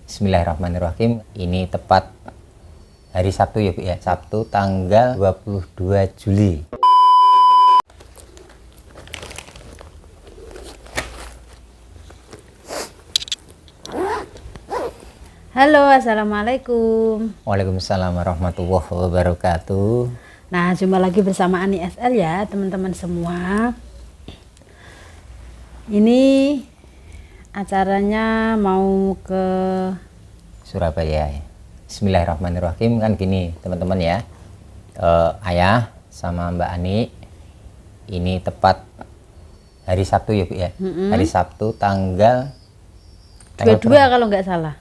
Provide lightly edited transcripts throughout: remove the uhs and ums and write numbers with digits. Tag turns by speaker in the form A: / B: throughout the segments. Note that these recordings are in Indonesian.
A: Bismillahirrahmanirrahim. Ini tepat hari Sabtu ya Bu ya. Sabtu tanggal 22 Juli.
B: Halo, assalamualaikum.
A: Waalaikumsalam warahmatullahi wabarakatuh.
B: Nah, jumpa lagi bersama Ani SL ya, teman-teman semua. Ini acaranya mau ke
A: Surabaya. Bismillahirrahmanirrahim. Kan gini teman-teman ya, ayah sama Mbak Ani ini tepat hari Sabtu ya Bu ya. Hari Sabtu tanggal
B: 22 kalau nggak salah.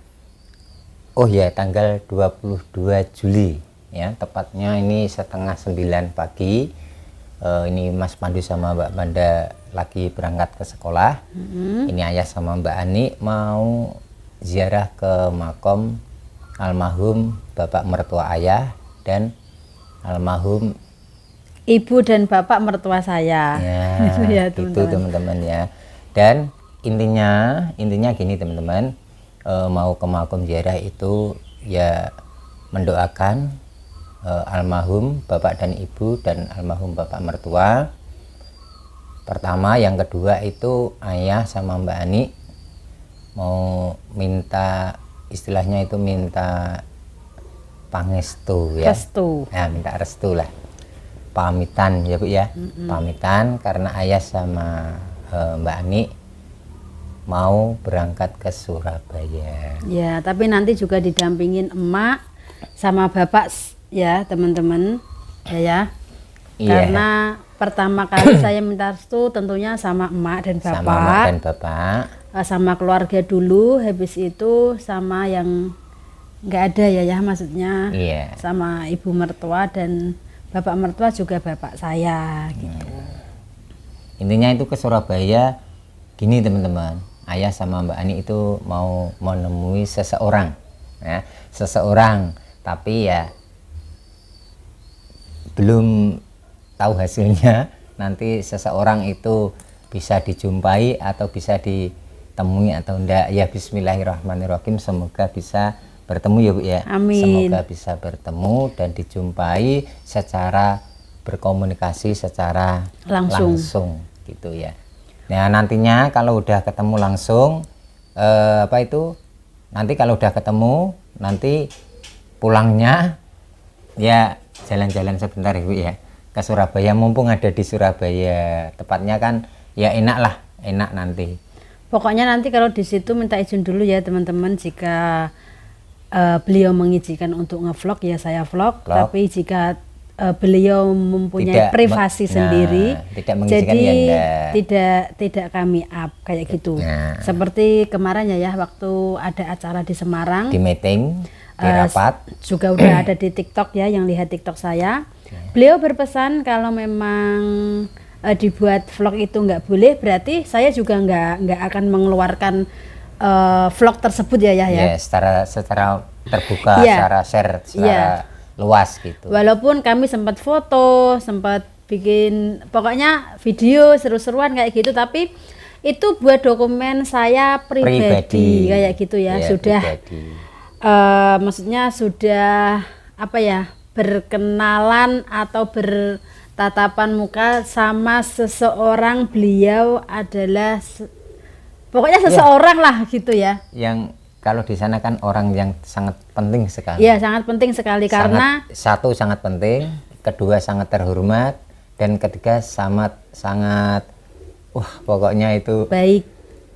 A: Oh ya, tanggal 22 Juli ya, tepatnya ini setengah 9 pagi. Ini Mas Pandu sama Mbak Manda lagi berangkat ke sekolah. Ini ayah sama Mbak Ani mau ziarah ke makom almarhum bapak mertua ayah dan almarhum
B: ibu dan bapak mertua saya.
A: Ya, itu teman-teman ya. Dan intinya gini teman-teman, mau ke makom ziarah itu ya mendoakan almarhum bapak dan ibu dan almarhum bapak mertua pertama. Yang kedua itu ayah sama Mbak Ani mau minta, istilahnya itu minta pangestu ya. Restu. Nah, minta restu lah, pamitan ya Bu ya. Pamitan karena ayah sama Mbak Ani mau berangkat ke Surabaya. Ya,
B: tapi nanti juga didampingin emak sama bapak ya teman-teman ya. Karena pertama kali saya minta restu tentunya sama emak dan bapak. Sama emak dan bapak. Sama keluarga dulu, habis itu sama yang nggak ada ya maksudnya. Sama ibu mertua dan bapak mertua juga bapak saya gitu.
A: Intinya itu ke Surabaya gini teman-teman. Ayah sama Mbak Ani itu mau menemui seseorang ya, seseorang, tapi ya belum tahu hasilnya. Nanti seseorang itu bisa dijumpai atau bisa ditemui atau enggak ya. Bismillahirrahmanirrahim, semoga bisa bertemu ya Bu ya. Amin. Semoga bisa bertemu dan dijumpai secara berkomunikasi secara langsung gitu ya. Nah, nantinya kalau udah ketemu langsung nanti kalau udah ketemu nanti pulangnya ya jalan-jalan sebentar Ibu ya ke Surabaya, mumpung ada di Surabaya. Tepatnya kan ya enak nanti.
B: Pokoknya nanti kalau di situ minta izin dulu ya teman-teman. Jika beliau mengizinkan untuk ngevlog ya saya vlog. Tapi jika beliau mempunyai privasi sendiri, jadi tidak kami up kayak gitu. Seperti kemarin ya waktu ada acara di Semarang,
A: di meeting, di rapat,
B: juga udah ada di TikTok ya, yang lihat TikTok saya. Beliau berpesan kalau memang dibuat vlog itu nggak boleh, berarti saya juga nggak akan mengeluarkan vlog tersebut ya.
A: Secara terbuka, secara share, secara luas gitu.
B: Walaupun kami sempat foto, sempat bikin pokoknya video seru-seruan kayak gitu, tapi itu buat dokumen saya pribadi. Kayak gitu ya. Sudah maksudnya sudah berkenalan atau bertatapan muka sama seseorang. Beliau adalah pokoknya seseorang lah gitu ya. Yang
A: kalau di sana kan orang yang sangat penting sekali.
B: Iya, sangat penting sekali karena
A: satu sangat penting, kedua sangat terhormat, dan ketiga sangat pokoknya itu
B: baik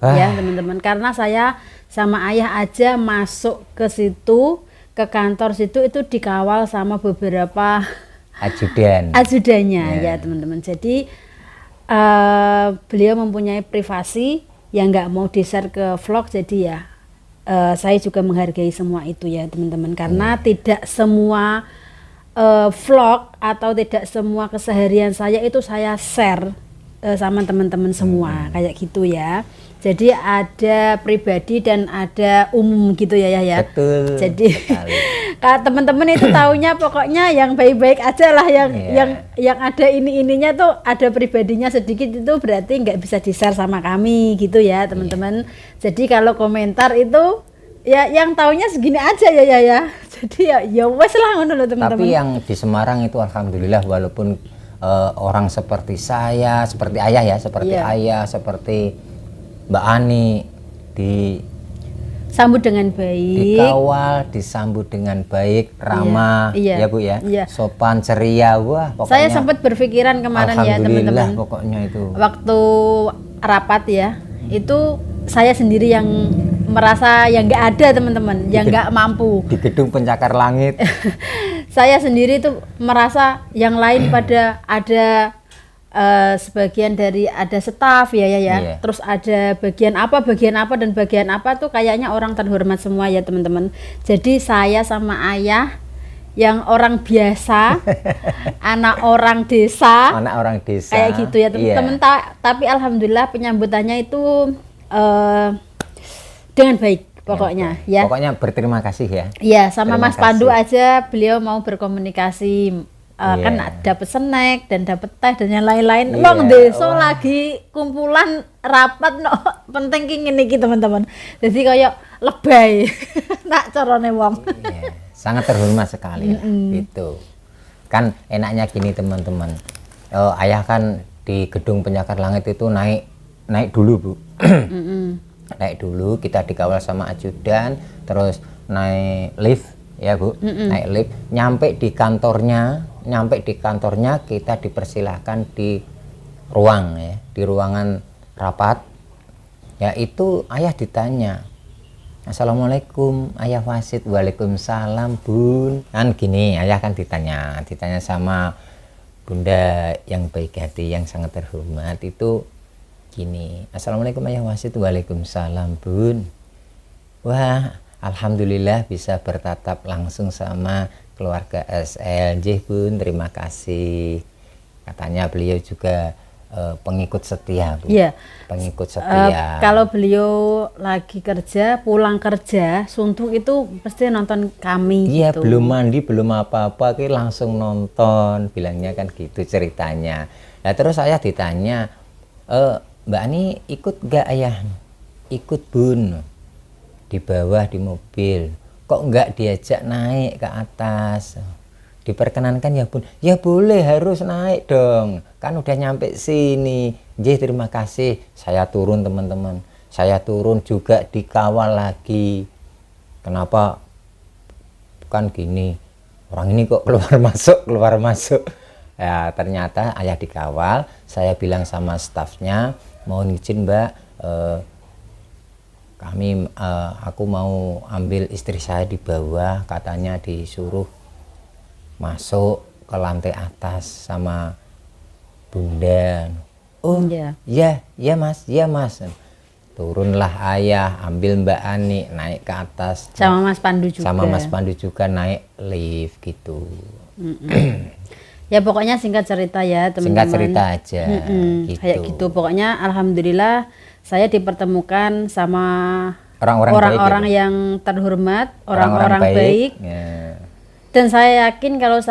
B: ya teman-teman. Karena saya sama ayah aja masuk ke situ, ke kantor situ itu dikawal sama beberapa ajudannya ya teman-teman. Jadi beliau mempunyai privasi yang nggak mau di-share ke vlog, jadi ya saya juga menghargai semua itu ya teman-teman. Karena tidak semua vlog atau tidak semua keseharian saya itu saya share sama teman-teman semua kayak gitu ya. Jadi ada pribadi dan ada umum gitu ya. Betul. Jadi teman-teman itu taunya pokoknya yang baik-baik aja lah, yang ada ininya tuh ada pribadinya sedikit itu berarti nggak bisa di-share sama kami gitu ya teman-teman. Jadi kalau komentar itu ya yang taunya segini aja ya. Jadi ya wes lah ngono lho teman-teman.
A: Tapi yang di Semarang itu alhamdulillah walaupun orang seperti saya, seperti ayah ya, seperti ayah, seperti Mbak Ani
B: disambut dengan baik,
A: dikawal, disambut dengan baik, ramah, ya Bu ya, sopan, ceria, wah pokoknya.
B: Saya sempat berpikiran kemarin ya teman-teman,
A: pokoknya itu.
B: Waktu rapat ya, itu saya sendiri yang merasa yang nggak ada teman-teman, yang nggak mampu.
A: Di gedung pencakar langit.
B: Saya sendiri tuh merasa yang lain pada ada sebagian dari ada staf ya. Terus ada bagian apa dan bagian apa tuh kayaknya orang terhormat semua ya teman-teman. Jadi saya sama ayah yang orang biasa, anak orang desa, kayak gitu ya teman-teman. Tapi alhamdulillah penyambutannya itu dengan baik. Pokoknya ya.
A: Pokoknya berterima kasih ya.
B: Iya, sama Mas Pandu aja beliau mau berkomunikasi kan dapat snack dan dapat teh dan yang lain-lain. Wong desa lagi kumpulan rapat penting ki ngene iki teman-teman. Jadi kayak lebay. Nak carane wong.
A: Sangat terhormat sekali gitu. Kan enaknya gini teman-teman. Ayah kan di gedung pencakar langit itu naik dulu Bu. Naik dulu, kita dikawal sama ajudan, terus naik lift ya Bu, naik lift, nyampe di kantornya kita dipersilahkan di ruang ya, di ruangan rapat. Ya itu ayah ditanya, Assalamualaikum Ayah Wasid. Waalaikumsalam Bun. Kan gini, ayah kan ditanya sama Bunda yang baik hati, yang sangat terhormat itu gini, Assalamualaikum Ayah Wasid. Waalaikumsalam Bun. Wah, alhamdulillah bisa bertatap langsung sama keluarga SL. Jih Bun, terima kasih. Katanya beliau juga pengikut setia Bu.
B: Iya.
A: Pengikut setia.
B: Kalau beliau lagi kerja, pulang kerja, suntuk itu pasti nonton kami.
A: Iya,
B: gitu.
A: belum mandi, belum apa-apa, langsung nonton. Bilangnya kan gitu ceritanya. Nah terus saya ditanya, Mbak Ani ikut gak ayah? Ikut Bun, di bawah di mobil. Kok nggak diajak naik ke atas? Diperkenankan ya Bun? Ya boleh, harus naik dong, kan udah nyampe sini. Jih, terima kasih. Saya turun teman-teman, saya turun juga dikawal lagi. Kenapa? Kan gini, orang ini kok keluar masuk. Ya ternyata ayah dikawal. Saya bilang sama stafnya, mohon izin Mbak, aku mau ambil istri saya di bawah, katanya disuruh masuk ke lantai atas sama Bunda. Oh ya mas. Turunlah ayah, ambil Mbak Ani, naik ke atas
B: sama Mas Pandu juga
A: naik lift gitu.
B: Ya pokoknya singkat cerita ya teman-teman.
A: Singkat cerita aja.
B: Gitu. Kayak gitu. Pokoknya alhamdulillah saya dipertemukan sama orang-orang yang terhormat, orang-orang baik. Ya. Dan saya yakin kalau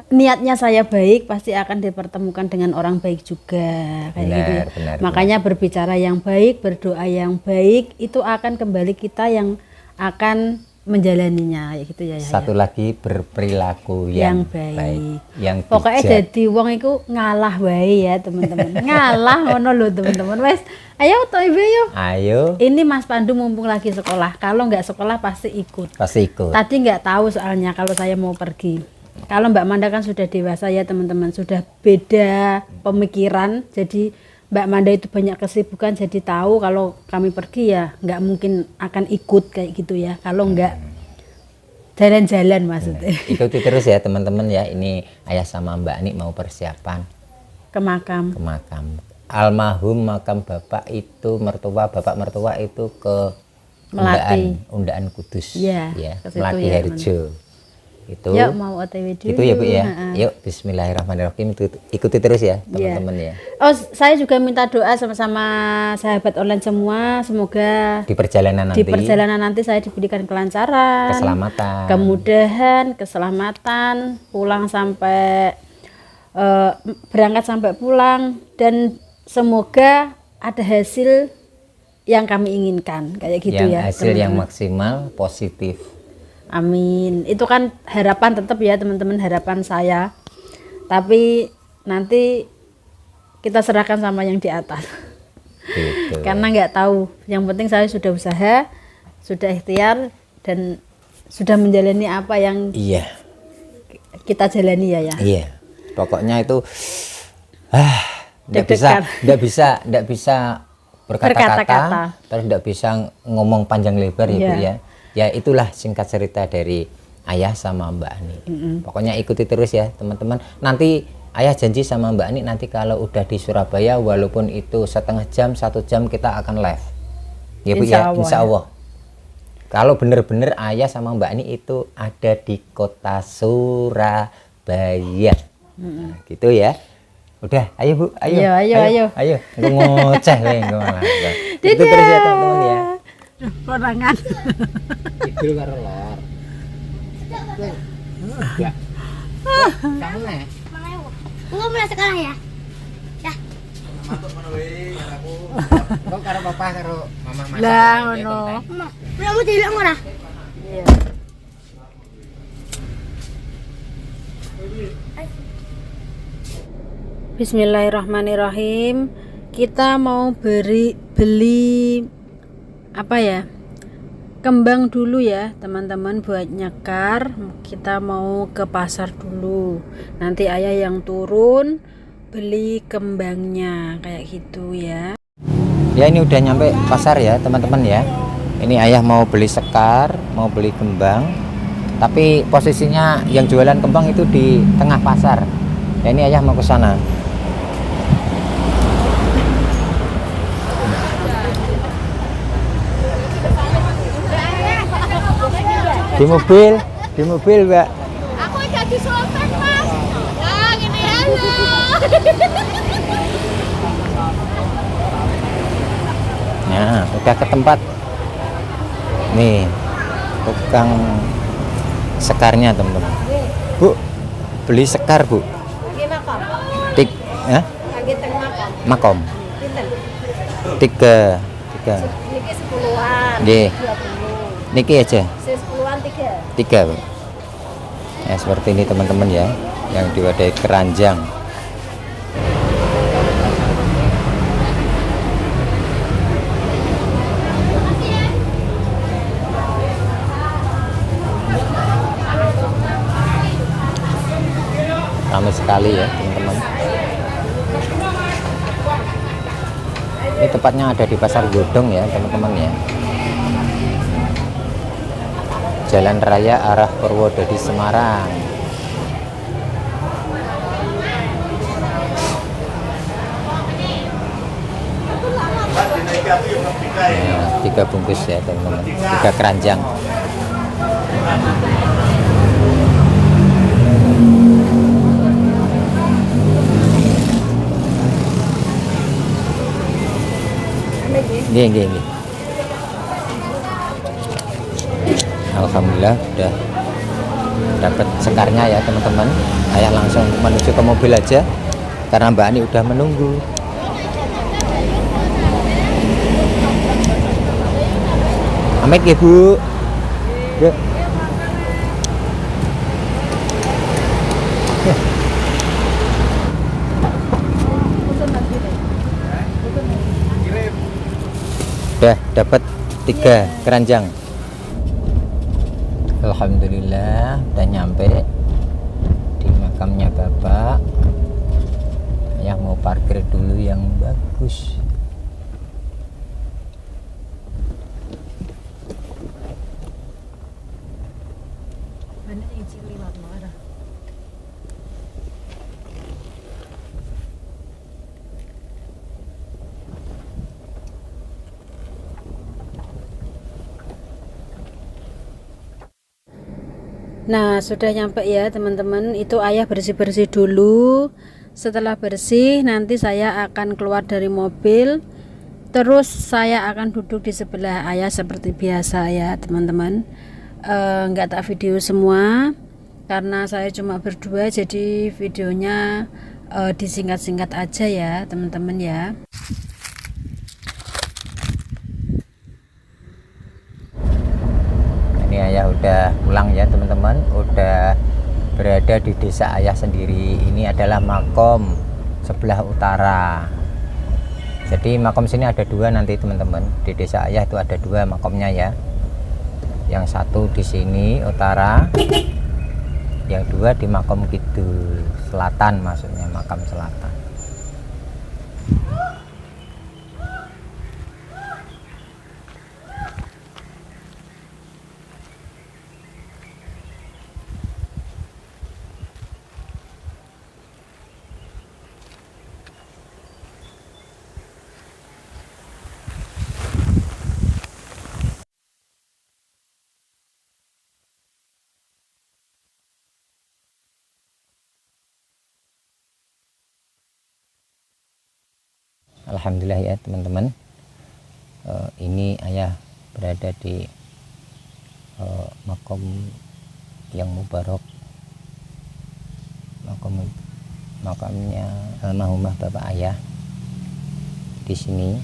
B: niatnya saya baik, pasti akan dipertemukan dengan orang baik juga. Kayak gitu ya. Makanya berbicara yang baik, berdoa yang baik, itu akan kembali kita yang akan menjalaninya gitu ya.
A: Satu lagi berperilaku yang baik. Yang
B: pokoknya jadi wong itu ngalah wae ya teman-teman. Ngalah ngono lho teman-teman. Wes, ayo toibe yo. Ayo. Ini Mas Pandu mumpung lagi sekolah. Kalau nggak sekolah pasti ikut. Tadi nggak tahu soalnya kalau saya mau pergi. Kalau Mbak Manda kan sudah dewasa ya teman-teman, sudah beda pemikiran. Jadi Mbak Manda itu banyak kesibukan, jadi tahu kalau kami pergi ya nggak mungkin akan ikut kayak gitu ya. Kalau nggak jalan-jalan maksudnya.
A: Ikuti terus ya teman-teman ya. Ini ayah sama Mbak Ani mau persiapan
B: ke makam.
A: Almarhum makam bapak mertua itu ke Undaan Kudus. Ya, Melati Harjo. Itu.
B: Yuk mau OTW dulu.
A: Itu ya Bu ya. Yuk bismillahirrahmanirrahim. Ikuti terus ya teman-teman ya.
B: Oh, saya juga minta doa sama-sama sahabat online semua, semoga
A: di perjalanan
B: nanti saya diberikan kelancaran,
A: keselamatan,
B: kemudahan, keselamatan, pulang sampai berangkat sampai pulang, dan semoga ada hasil yang kami inginkan, kayak gitu
A: yang
B: ya.
A: hasil yang
B: teman-teman.
A: maksimal positif.
B: Amin. Itu kan harapan tetap ya teman-teman, harapan saya. Tapi nanti kita serahkan sama yang di atas.
A: Gitu.
B: Karena nggak tahu. Yang penting saya sudah usaha, sudah ikhtiar dan sudah menjalani apa yang
A: Iya.
B: kita jalani ya.
A: Iya. Pokoknya itu
B: Deg-degan.
A: nggak bisa berkata-kata,
B: Berkata-kata.
A: terus nggak bisa ngomong panjang lebar ya Bu
B: Iya.
A: ya. Ya itulah singkat cerita dari Ayah sama Mbak Ani. Pokoknya ikuti terus ya teman-teman. Nanti Ayah janji sama Mbak Ani nanti kalau udah di Surabaya walaupun itu setengah jam, 1 jam kita akan live. Ya Bu
B: Insya
A: ya,
B: Allah,
A: insya Allah. Kalau bener-bener Ayah sama Mbak Ani itu ada di kota Surabaya. Nah, gitu ya. Udah, ayo Bu, ayo.
B: Ayo.
A: Ayo, ngoceh we engko malah. Itu terus ya teman-teman ya.
B: Korangan.
A: Idul karo lor. Enggak. Kamu nek.
C: Enggak mulai sekarang ya? Ya.
A: Kok karo papa karo mama masak.
B: Lah ngono.
C: Mama, kamu tidak ngora?
B: Iya. Bismillahirrahmanirrahim. Kita mau beli apa ya? Kembang dulu ya teman-teman buat nyekar. Kita mau ke pasar dulu. Nanti ayah yang turun beli kembangnya kayak gitu ya.
A: Ya ini udah nyampe pasar ya teman-teman ya. Ini Ayah mau beli sekar, mau beli kembang. Tapi posisinya yang jualan kembang itu di tengah pasar. Ya ini Ayah mau ke sana. Di mobil Mbak.
C: Aku jadi sopir, Mas. Nah, gini halo.
A: Nah, udah ke tempat. Nih, tukang sekarnya teman-teman. Bu, beli sekar Bu.
C: Lagi makom.
A: Tik, ya?
C: Lagi teng makom.
A: Makom.
C: Pinten?
A: Tiga.
C: Niki 10-an.
A: Nggih.
C: 20.
A: Niki aja.
C: Saya 10-an 3.
A: 3 Bu. Ya seperti ini teman-teman ya, yang diwadahi keranjang. Ramai sekali ya teman-teman. Ini tepatnya ada di Pasar Godong ya teman-teman ya. Jalan Raya arah Purwodadi Semarang. Nah, 3 bungkus ya teman-teman, 3 keranjang. Nggih. Alhamdulillah udah dapat sekarnya ya teman-teman. Ayah langsung menuju ke mobil aja karena Mbak Ani udah menunggu. Amit ya Bu. Yuk. Udah dapat 3 keranjang. Alhamdulillah udah nyampe di makamnya Bapak. Ayah mau parkir dulu yang bagus.
B: Nah, sudah nyampe ya teman-teman. Itu ayah bersih-bersih dulu. Setelah bersih, nanti saya akan keluar dari mobil. Terus saya akan duduk di sebelah ayah seperti biasa ya teman-teman. Nggak tak video semua karena saya cuma berdua, jadi videonya disingkat-singkat aja ya teman-teman ya.
A: ayah udah pulang ya teman-teman, udah berada di desa ayah sendiri. Ini adalah makom sebelah utara. Jadi makom sini ada dua nanti teman-teman. Di desa ayah itu ada dua makomnya ya. Yang satu di sini utara, yang dua di makom kidul selatan, maksudnya makam selatan. Alhamdulillah ya teman-teman, ini ayah berada di makom yang mubarak, makamnya almarhumah bapak ayah. Di sini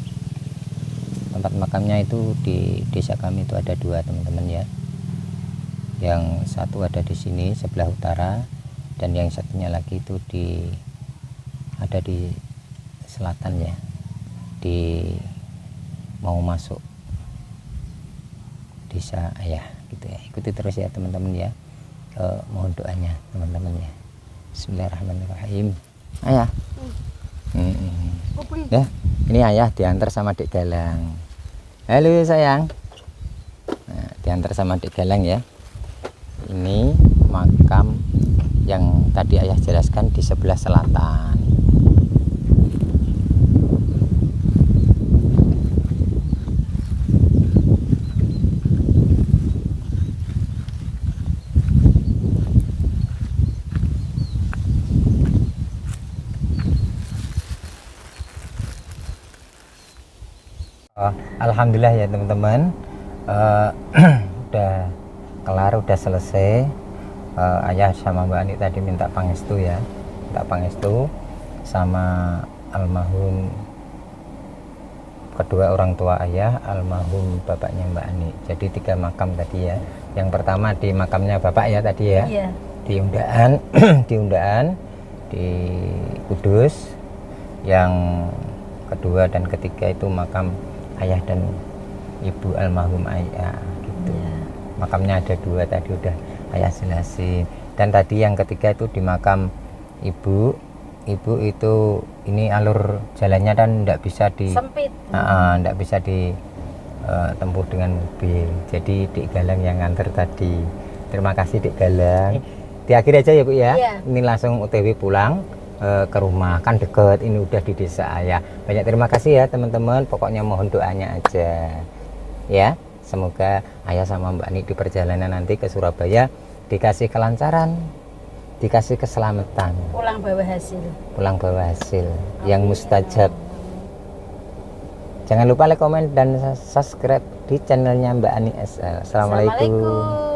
A: tempat makamnya itu di desa kami itu ada dua teman-teman ya. Yang satu ada di sini sebelah utara, dan yang satunya lagi itu ada di selatan ya, mau masuk desa ayah gitu ya. Ikuti terus ya teman-teman ya, mohon doanya teman-teman ya. Bismillahirrahmanirrahim. Ayah ya, ini ayah diantar sama Dek Galang. Halo sayang. Nah, diantar sama Dek Galang ya. Ini makam yang tadi ayah jelaskan di sebelah selatan. Alhamdulillah ya teman-teman, udah kelar, udah selesai. Ayah sama Mbak Ani tadi minta pangestu ya, minta pangestu sama almarhum kedua orang tua ayah, almarhum bapaknya Mbak Ani. Jadi 3 makam tadi ya. Yang pertama di makamnya bapak ya tadi ya,
B: Iya.
A: di Undaan di Undaan di Kudus. Yang kedua dan ketiga itu makam ayah dan ibu almarhum ayah gitu. Makamnya ada 2 tadi udah ayah jelasin. Dan tadi yang ketiga itu di makam ibu itu ini alur jalannya kan tidak bisa
B: Sempit.
A: tidak bisa ditempuh dengan mobil. Jadi Dek Galang yang nganter tadi. Terima kasih Dek Galang. Diakhiri aja ya Bu ya.
B: Iya.
A: Ini langsung OTW pulang ke rumah, kan deket, ini udah di desa ayah. Banyak terima kasih ya teman-teman, pokoknya mohon doanya aja ya, semoga ayah sama Mbak Ani di perjalanan nanti ke Surabaya dikasih kelancaran, dikasih keselamatan,
B: Pulang bawa hasil.
A: yang mustajab. Jangan lupa like, komen, dan subscribe di channelnya Mbak Ani SL. Assalamualaikum.